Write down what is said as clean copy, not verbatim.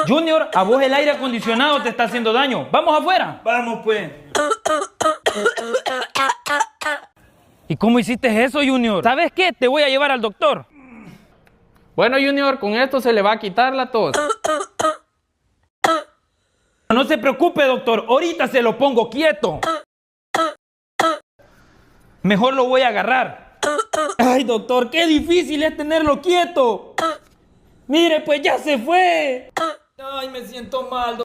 Junior, a vos el aire acondicionado te está haciendo daño. ¿Vamos afuera? Vamos pues. ¿Y cómo hiciste eso, Junior? ¿Sabes qué? Te voy a llevar al doctor. Bueno, Junior, con esto se le va a quitar la tos. No se preocupe, doctor. Ahorita se lo pongo quieto. Mejor lo voy a agarrar. Ay, doctor, qué difícil es tenerlo quieto. Mire, pues ya se fue. Ay, me siento mal, doctor.